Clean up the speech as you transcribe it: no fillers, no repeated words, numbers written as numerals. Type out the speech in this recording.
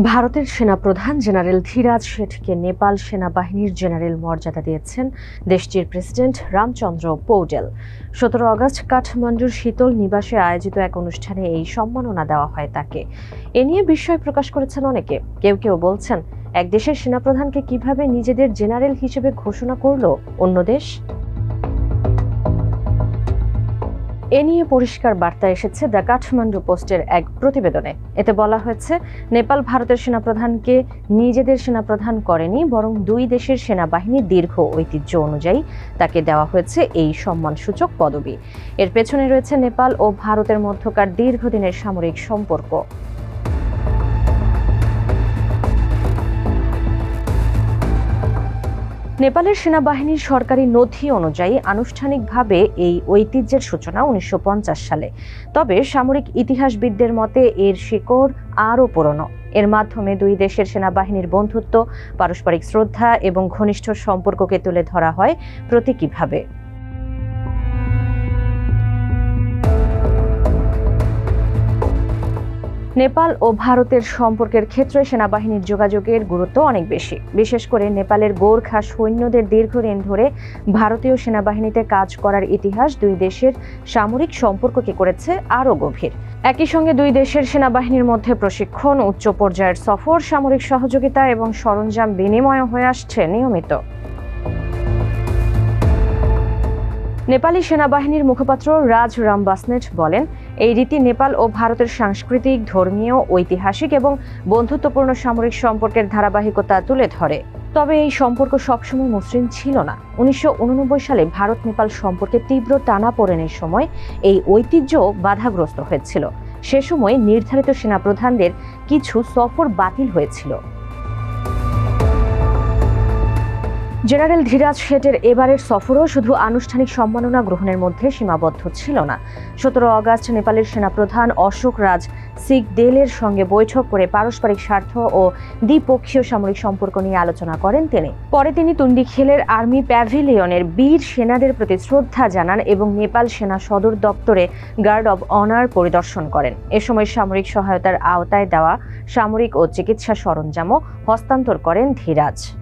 ভারতের সেনাপ্রধান জেনারেল ধীরাজ শেঠকে নেপাল সেনাবাহিনীর জেনারেল মর্যাদা দিয়েছেন দেশটির প্রেসিডেন্ট রামচন্দ্র পৌডেল। 17 আগস্ট কাঠমান্ডুর শীতল নিবাসে আয়োজিত এক অনুষ্ঠানে এই সম্মাননা দেওয়া হয় তাকে। এ নিয়ে বিস্ময় প্রকাশ করেছেন অনেকে। কেউ কেউ বলছেন, এক দেশের সেনাপ্রধানকে কিভাবে নিজেদের জেনারেল হিসেবে ঘোষণা করলো অন্য দেশ। এ নিয়ে পরিষ্কার বার্তা এসেছে দ্য কাঠমান্ডু পোস্টের এক প্রতিবেদনে। এতে বলা হয়েছে, নেপাল ভারতের সেনাপ্রধানকে নিজেদের সেনাপ্রধান করেনি, বরং দুই দেশের সেনাবাহিনীর দীর্ঘ ঐতিহ্য অনুযায়ী তাকে দেওয়া হয়েছে এই সম্মানসূচক পদবি। এর পেছনে রয়েছে নেপাল ও ভারতের মধ্যকার দীর্ঘদিনের সামরিক সম্পর্ক। নেপালের সেনাবাহিনীর সরকারি নথি অনুযায়ী আনুষ্ঠানিকভাবে এই ঐতিহ্যের সূচনা 1950 সালে। তবে সামরিক ইতিহাসবিদদের মতে এর শিকড় আরও পুরনো। এর মাধ্যমে দুই দেশের সেনাবাহিনীর বন্ধুত্ব, পারস্পরিক শ্রদ্ধা এবং ঘনিষ্ঠ সম্পর্ককে তুলে ধরা হয় প্রতীকীভাবে। নেপাল ও ভারতের সম্পর্কের ক্ষেত্রে সেনাবাহিনীর যোগাযোগের গুরুত্ব অনেক বেশি। বিশেষ করে নেপালের গোর্খা সৈন্যদের দীর্ঘদিন ধরে ভারতীয় সেনাবাহিনীতে কাজ করার ইতিহাস দুই দেশের সামরিক সম্পর্ককে করেছে আরও গভীর। একই সঙ্গে দুই দেশের সেনাবাহিনীর মধ্যে প্রশিক্ষণ, উচ্চ পর্যায়ের সফর, সামরিক সহযোগিতা এবং সরঞ্জাম বিনিময় হয়ে আসছে নিয়মিত। নেপালি সেনাবাহিনীর মুখপাত্র রাজ রামবাসনেট বলেন, এই রীতি নেপাল ও ভারতের সাংস্কৃতিক, ধর্মীয়, ঐতিহাসিক এবং বন্ধুত্বপূর্ণ সামরিক সম্পর্কের ধারাবাহিকতা তুলে ধরে। তবে এই সম্পর্ক সবসময় মসৃণ ছিল না। 1989 সালে ভারত নেপাল সম্পর্কে তীব্র টানাপোড়েনের সময় এই ঐতিহ্য বাধাগ্রস্ত হয়েছিল। সে সময় নির্ধারিত সেনাপ্রধানদের কিছু সফর বাতিল হয়েছিল। জেনারেল ধীরাজ শেঠের এবারের সফরও শুধু আনুষ্ঠানিক সম্মাননা গ্রহণের মধ্যে সীমাবদ্ধ ছিল না। 17 আগস্ট নেপালের সেনাপ্রধান অশোক রাজ সিকদেলের সঙ্গে বৈঠক করে পারস্পরিক স্বার্থ ও দ্বিপক্ষীয় সামরিক সম্পর্ক নিয়ে আলোচনা করেন তিনি। পরে তিনি তুন্ডিখেলের আর্মি প্যাভিলিয়নের বীর সেনাদের প্রতি শ্রদ্ধা জানান এবং নেপাল সেনা সদর দপ্তরে গার্ড অব অনার পরিদর্শন করেন। এ সময় সামরিক সহায়তার আওতায় দেওয়া সামরিক ও চিকিৎসা সরঞ্জামও হস্তান্তর করেন ধীরাজ।